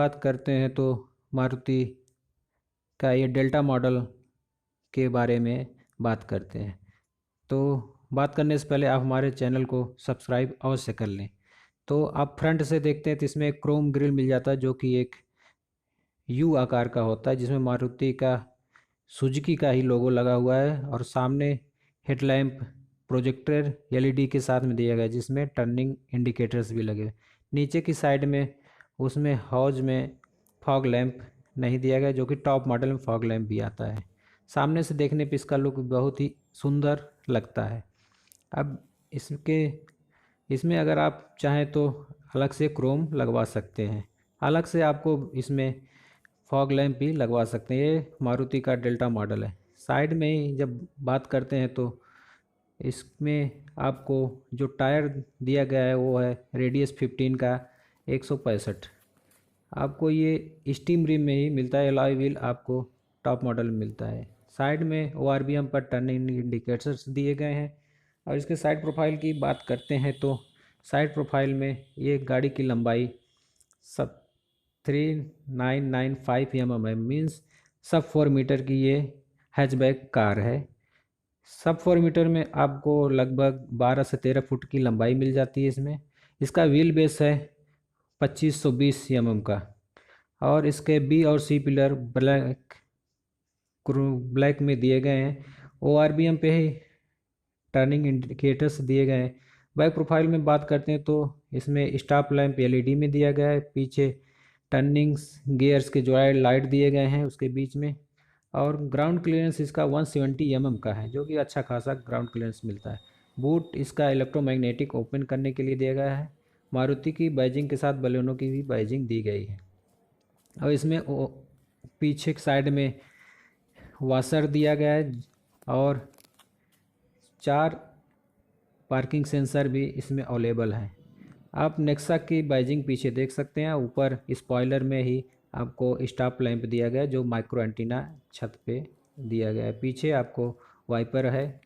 बात करते हैं तो मारुति का ये डेल्टा मॉडल के बारे में बात करते हैं। तो बात करने से पहले आप हमारे चैनल को सब्सक्राइब अवश्य कर लें। तो आप फ्रंट से देखते हैं तो इसमें क्रोम ग्रिल मिल जाता है जो कि एक यू आकार का होता है, जिसमें मारुति का सुजुकी का ही लोगो लगा हुआ है और सामने हेडलैम्प प्रोजेक्टर एलईडी के साथ में दिया गया है, जिसमें टर्निंग इंडिकेटर्स भी लगे। नीचे की साइड में उसमें हौज में फॉग लैंप नहीं दिया गया, जो कि टॉप मॉडल में फॉग लैंप भी आता है। सामने से देखने पे इसका लुक बहुत ही सुंदर लगता है। अब इसमें अगर आप चाहें तो अलग से क्रोम लगवा सकते हैं, अलग से आपको इसमें फॉग लैंप भी लगवा सकते हैं। ये मारुति का डेल्टा मॉडल है। साइड में ही जब बात करते हैं तो इसमें आपको जो टायर दिया गया है वो है रेडियस 15 का 165। आपको ये स्टीम रिम में ही मिलता है, एलॉय व्हील आपको टॉप मॉडल में मिलता है। साइड में ओआरबीएम पर टर्निंग इंडिकेटर्स दिए गए हैं। और इसके साइड प्रोफाइल की बात करते हैं तो साइड प्रोफाइल में ये गाड़ी की लंबाई सब 3995 mm है, मीन्स सब 4 मीटर की ये हैचबैक कार है। सब 4 मीटर में आपको लगभग 12 से 13 फुट की लंबाई मिल जाती है इसमें। इसका व्हील बेस है 2520 mm का। और इसके बी और सी पिलर ब्लैक में दिए गए हैं। ओआरबीएम पे ही टर्निंग इंडिकेटर्स दिए गए हैं। बैक प्रोफाइल में बात करते हैं तो इसमें स्टॉप लैंप एलईडी में दिया गया है। पीछे टर्निंग्स गियर्स के जोड़े लाइट दिए गए हैं उसके बीच में। और ग्राउंड क्लियरेंस इसका 170 mm का है, जो कि अच्छा खासा ग्राउंड क्लियरेंस मिलता है। बूट इसका इलेक्ट्रोमैग्नेटिक ओपन करने के लिए दिया गया है। मारुति की बैजिंग के साथ बलेनो की भी बैजिंग दी गई है। और इसमें पीछे की साइड में वाशर दिया गया है और 4 पार्किंग सेंसर भी इसमें अवेलेबल है। आप नेक्सा की बैजिंग पीछे देख सकते हैं। ऊपर स्पॉइलर में ही आपको स्टॉप लैंप दिया गया है, जो माइक्रो एंटीना छत पे दिया गया है। पीछे आपको वाइपर है।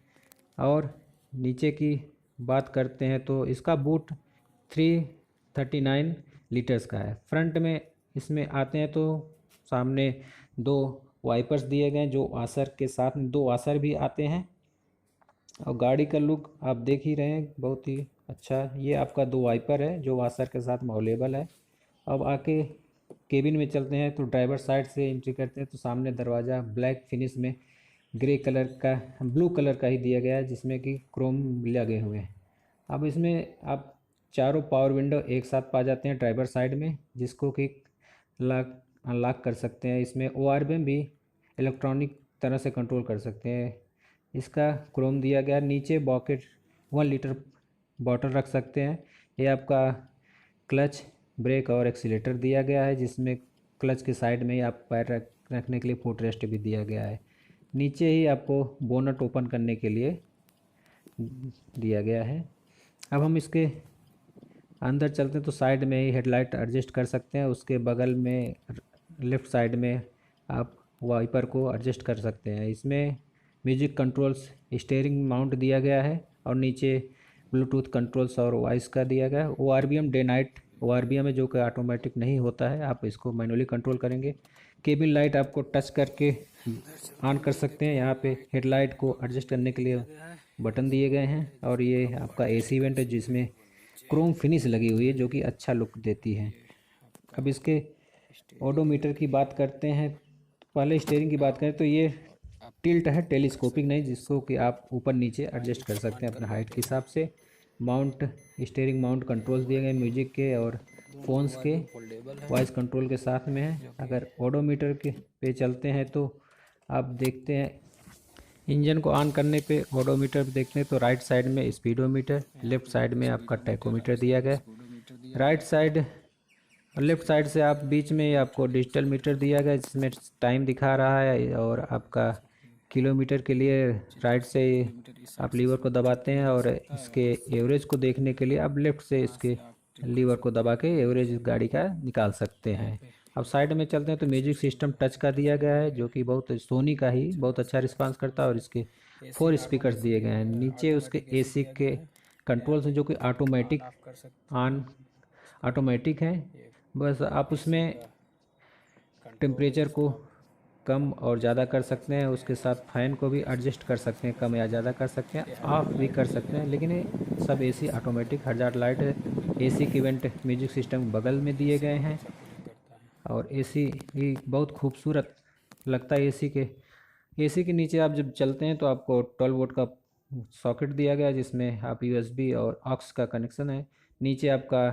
और नीचे की बात करते हैं तो इसका बूट 339 लीटर्स का है। फ्रंट में इसमें आते हैं तो सामने 2 वाइपर्स दिए गए हैं, जो वाशर के साथ 2 वाशर भी आते हैं। और गाड़ी का लुक आप देख ही रहे हैं, बहुत ही अच्छा। ये आपका 2 वाइपर है जो वाशर के साथ में अवेलेबल है। अब आके केबिन में चलते हैं तो ड्राइवर साइड से एंट्री करते हैं तो सामने दरवाज़ा ब्लैक फिनिश में ग्रे कलर का ब्लू कलर का ही दिया गया है, जिसमें कि क्रोम लगे हुए हैं। अब इसमें आप चारों पावर विंडो एक साथ पा जाते हैं ड्राइवर साइड में, जिसको कि लॉक अनलॉक कर सकते हैं। इसमें ओआरबीएम भी इलेक्ट्रॉनिक तरह से कंट्रोल कर सकते हैं। इसका क्रोम दिया गया। नीचे बॉकेट 1 लीटर बॉटल रख सकते हैं। ये आपका क्लच ब्रेक और एक्सीलेटर दिया गया है, जिसमें क्लच के साइड में ही आप पैर रखने के लिए फुट रेस्ट भी दिया गया है। नीचे ही आपको बोनट ओपन करने के लिए दिया गया है। अब हम इसके अंदर चलते हैं तो साइड में ही हेडलाइट एडजस्ट कर सकते हैं। उसके बगल में लेफ़्ट साइड में आप वाइपर को एडजस्ट कर सकते हैं। इसमें म्यूजिक कंट्रोल्स स्टीयरिंग माउंट दिया गया है और नीचे ब्लूटूथ कंट्रोल्स और वॉइस का दिया गया है। ओआरबीएम डे नाइट ओआरबीएम है, जो कि ऑटोमेटिक नहीं होता है, आप इसको मैनुअली कंट्रोल करेंगे। केबिन लाइट आपको टच करके ऑन कर सकते हैं। यहाँ पे हेडलाइट को एडजस्ट करने के लिए बटन दिए गए हैं। और ये आपका एसी वेंट है, जिसमें क्रोम फिनिश लगी हुई है, जो कि अच्छा लुक देती है। अब इसके ओडोमीटर की बात करते हैं। पहले स्टीयरिंग की बात करें तो ये टिल्ट है, टेलीस्कोपिक नहीं, जिसको कि आप ऊपर नीचे एडजस्ट कर सकते हैं अपने हाइट के हिसाब से। माउंट स्टीयरिंग माउंट कंट्रोल्स दिए गए म्यूजिक के और फ़ोन्स के वॉइस कंट्रोल के साथ में है। अगर ओडोमीटर के पे चलते हैं तो आप देखते हैं इंजन को ऑन करने पे ओडोमीटर देखते हैं तो राइट साइड में स्पीडोमीटर, लेफ्ट साइड में आपका टैकोमीटर दिया गया। राइट साइड और लेफ्ट साइड से आप बीच में ही आपको डिजिटल मीटर दिया गया, जिसमें टाइम दिखा रहा है। और आपका किलोमीटर के लिए राइट से आप लीवर को दबाते हैं और इसके एवरेज को देखने के लिए आप लेफ्ट से इसके लीवर को दबा के एवरेज गाड़ी का निकाल सकते हैं। अब साइड में चलते हैं तो म्यूजिक सिस्टम टच का दिया गया है, जो कि बहुत सोनी का ही बहुत अच्छा रिस्पांस करता है। और इसके 4 स्पीकर्स दिए गए हैं। नीचे उसके एसी के कंट्रोल्स हैं, जो कि ऑटोमेटिक ऑन ऑटोमेटिक है। बस आप उसमें टेम्परेचर को कम और ज़्यादा कर सकते हैं, उसके साथ फ़ैन को भी एडजस्ट कर सकते हैं, कम या ज़्यादा कर सकते हैं, ऑफ भी कर सकते हैं। लेकिन ये सब एसी ऑटोमेटिक हजार्ड लाइट है। एसी के वेंट म्यूजिक सिस्टम बगल में दिए गए हैं और एसी भी बहुत खूबसूरत लगता है। एसी के नीचे आप जब चलते हैं तो आपको 12 वोल्ट का सॉकेट दिया गया है, जिसमें आप यूएसबी और ऑक्स का कनेक्शन है। नीचे आपका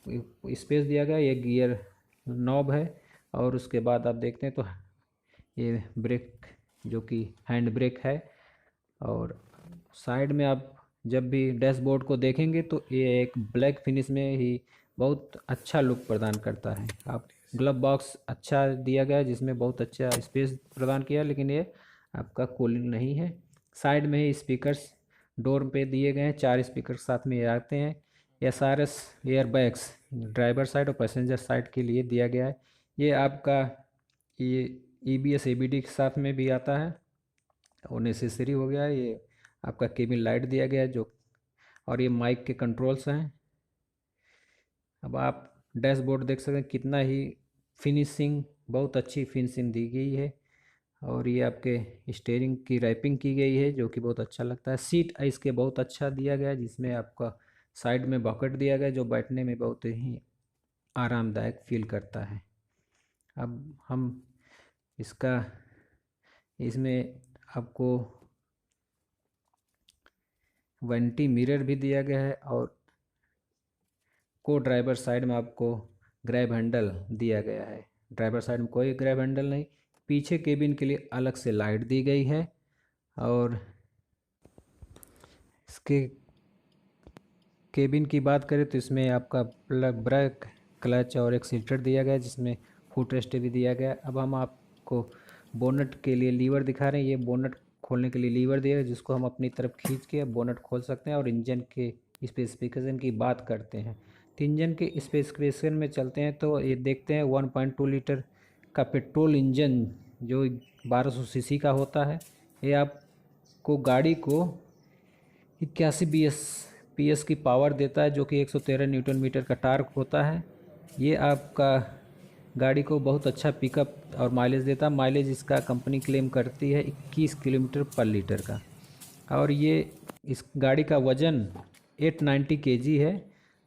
स्पेस दिया गया है, ये गियर नॉब है। और उसके बाद आप देखते हैं तो ये ब्रेक जो कि हैंड ब्रेक है। और साइड में आप जब भी डैशबोर्ड को देखेंगे तो ये एक ब्लैक फिनिश में ही बहुत अच्छा लुक प्रदान करता है। आप ग्लव बॉक्स अच्छा दिया गया है, जिसमें बहुत अच्छा स्पेस प्रदान किया है, लेकिन ये आपका कूलिंग नहीं है। साइड में ही स्पीकर्स डोर पे दिए गए हैं, 4 स्पीकर साथ में ये आते हैं। SRS air bags driver side और पैसेंजर साइड के लिए दिया गया है। ये आपका ये ईबीएस एबीडी के साथ में भी आता है और नेसेसरी हो गया है। ये आपका केबिन लाइट दिया गया है जो, और ये माइक के कंट्रोल्स हैं। अब आप डैशबोर्ड देख सकते हैं कितना ही फिनिशिंग, बहुत अच्छी फिनिशिंग दी गई है। और ये आपके स्टीयरिंग की रैपिंग की गई है जो कि बहुत अच्छा लगता है। सीट इसके बहुत अच्छा दिया गया है, जिसमें आपका साइड में बकेट दिया गया है जो बैठने में बहुत ही आरामदायक फील करता है। अब हम इसका इसमें आपको वेंटी मिरर भी दिया गया है और को ड्राइवर साइड में आपको ग्रैब हैंडल दिया गया है। ड्राइवर साइड में कोई ग्रैब हैंडल नहीं। पीछे केबिन के लिए अलग से लाइट दी गई है। और इसके केबिन की बात करें तो इसमें आपका प्लग ब्रेक क्लच और एक्सीलरेटर दिया गया है, जिसमें फुट रेस्ट भी दिया गया है। अब हम आपको बोनट के लिए लीवर दिखा रहे हैं। ये बोनट खोलने के लिए लीवर दिया है, जिसको हम अपनी तरफ खींच के बोनट खोल सकते हैं। और इंजन के स्पेसिफिकेशन की बात करते हैं तो इंजन के स्पेसिफिकेशन में चलते हैं तो ये देखते हैं 1.2 लीटर का पेट्रोल इंजन जो 1200 सीसी का होता है। ये आपको गाड़ी को 81 पीएस की पावर देता है, जो कि 113 न्यूटन मीटर का टार्क होता है। ये आपका गाड़ी को बहुत अच्छा पिकअप और माइलेज देता है। माइलेज इसका कंपनी क्लेम करती है 21 किलोमीटर पर लीटर का। और ये इस गाड़ी का वज़न 890 केजी है।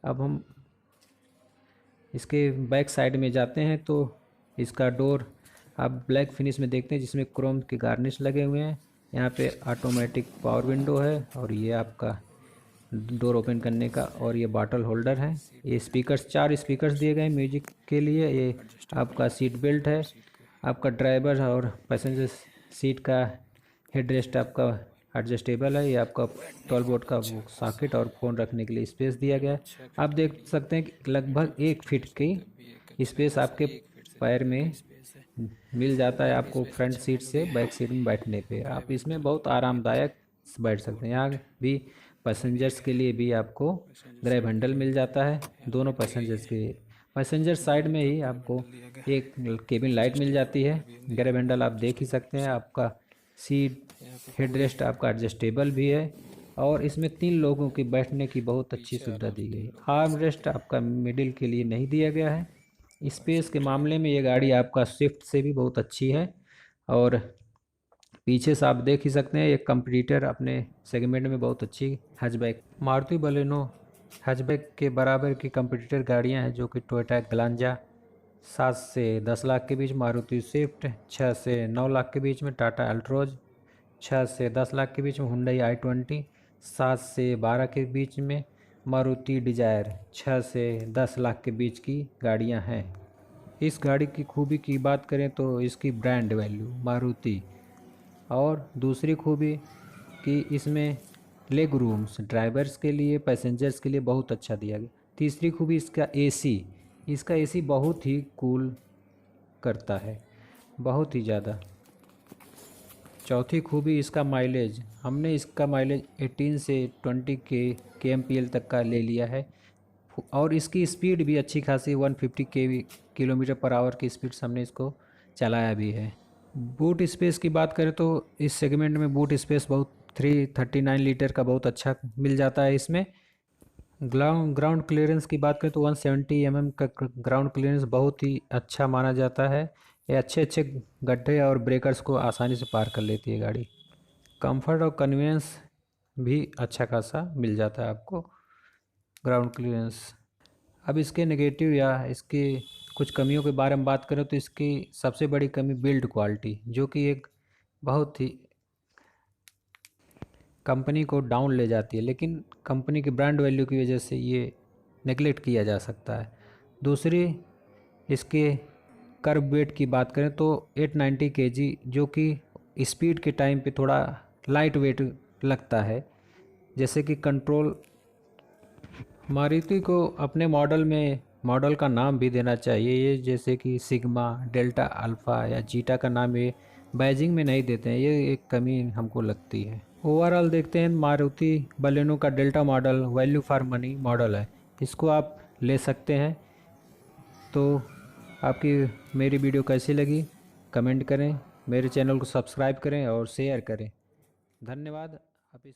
अब हम इसके बैक साइड में जाते हैं तो इसका डोर आप ब्लैक फिनिश में देखते हैं, जिसमें क्रोम के गार्निश लगे हुए हैं। यहाँ पे ऑटोमेटिक पावर विंडो है और ये आपका डोर ओपन करने का, और ये बॉटल होल्डर है। ये स्पीकर्स 4 स्पीकर्स दिए गए म्यूजिक के लिए। ये आपका सीट बेल्ट है। आपका ड्राइवर और पैसेंजर सीट का हेडरेस्ट आपका एडजस्टेबल है। ये आपका 12 वोल्ट का सॉकेट और फ़ोन रखने के लिए स्पेस दिया गया है। आप देख सकते हैं कि लगभग 1 फीट की स्पेस आपके पैर में मिल जाता है आपको फ्रंट सीट से बैक सीट में बैठने पे। आप इसमें बहुत आरामदायक बैठ सकते हैं। यहाँ भी पैसेंजर्स के लिए भी आपको ग्रैब हैंडल मिल जाता है, दोनों पैसेंजर्स के लिए। पैसेंजर साइड में ही आपको एक केबिन लाइट मिल जाती है। ग्रैब हैंडल आप देख ही सकते हैं। आपका सीट हेडरेस्ट आपका एडजस्टेबल भी है और इसमें 3 लोगों की बैठने की बहुत अच्छी सुविधा दी गई है। आर्म रेस्ट आपका मिडिल के लिए नहीं दिया गया है। स्पेस के मामले में ये गाड़ी आपका स्विफ्ट से भी बहुत अच्छी है। और पीछे से आप देख ही सकते हैं ये कंपटीटर अपने सेगमेंट में बहुत अच्छी हैचबैक मारुति बलेनो हैचबैक के बराबर की कंपटीटर गाड़ियां हैं, जो कि टोयोटा ग्लांजा 7 से 10 लाख के बीच, मारुति स्विफ्ट 6 से 9 लाख के बीच में, टाटा अल्ट्रोज 6 से 10 लाख के बीच में, हुंडई i20 7 से 12 के बीच में, मारुति डिजायर 6 से 10 लाख के बीच की गाड़ियां हैं। इस गाड़ी की खूबी की बात करें तो इसकी ब्रांड वैल्यू मारुति, और दूसरी खूबी कि इसमें लेग रूम्स ड्राइवर्स के लिए पैसेंजर्स के लिए बहुत अच्छा दिया गया। तीसरी खूबी इसका एसी बहुत ही कूल करता है, बहुत ही ज़्यादा। चौथी खूबी इसका माइलेज, हमने इसका माइलेज 18 से 20 के एम तक का ले लिया है। और इसकी स्पीड भी अच्छी खासी 150 किलोमीटर पर आवर की स्पीड से हमने इसको चलाया भी है। बूट स्पेस की बात करें तो इस सेगमेंट में बूट स्पेस बहुत 339 लीटर का बहुत अच्छा मिल जाता है इसमें। ग्राउंड क्लियरेंस की बात करें तो 170 का ग्राउंड क्लियरेंस बहुत ही अच्छा माना जाता है। ये अच्छे अच्छे गड्ढे और ब्रेकर्स को आसानी से पार कर लेती है गाड़ी। कंफर्ट और कन्वीनियंस भी अच्छा खासा मिल जाता है आपको ग्राउंड क्लियरेंस। अब इसके नेगेटिव या इसके कुछ कमियों के बारे में बात करें तो इसकी सबसे बड़ी कमी बिल्ड क्वालिटी, जो कि एक बहुत ही कंपनी को डाउन ले जाती है, लेकिन कंपनी की ब्रांड वैल्यू की वजह से ये नेगलेक्ट किया जा सकता है। दूसरी, इसके कर्ब वेट की बात करें तो 890 kg, जो कि स्पीड के टाइम पे थोड़ा लाइट वेट लगता है। जैसे कि कंट्रोल, मारुति को अपने मॉडल का नाम भी देना चाहिए ये, जैसे कि सिग्मा, डेल्टा, अल्फ़ा या जीटा का नाम ये बैजिंग में नहीं देते हैं, ये एक कमी हमको लगती है। ओवरऑल देखते हैं, मारुति बलेनो का delta model value for money model है, इसको आप ले सकते हैं। तो आपकी मेरी वीडियो कैसी लगी कमेंट करें, मेरे चैनल को सब्सक्राइब करें और शेयर करें। धन्यवाद। आप इस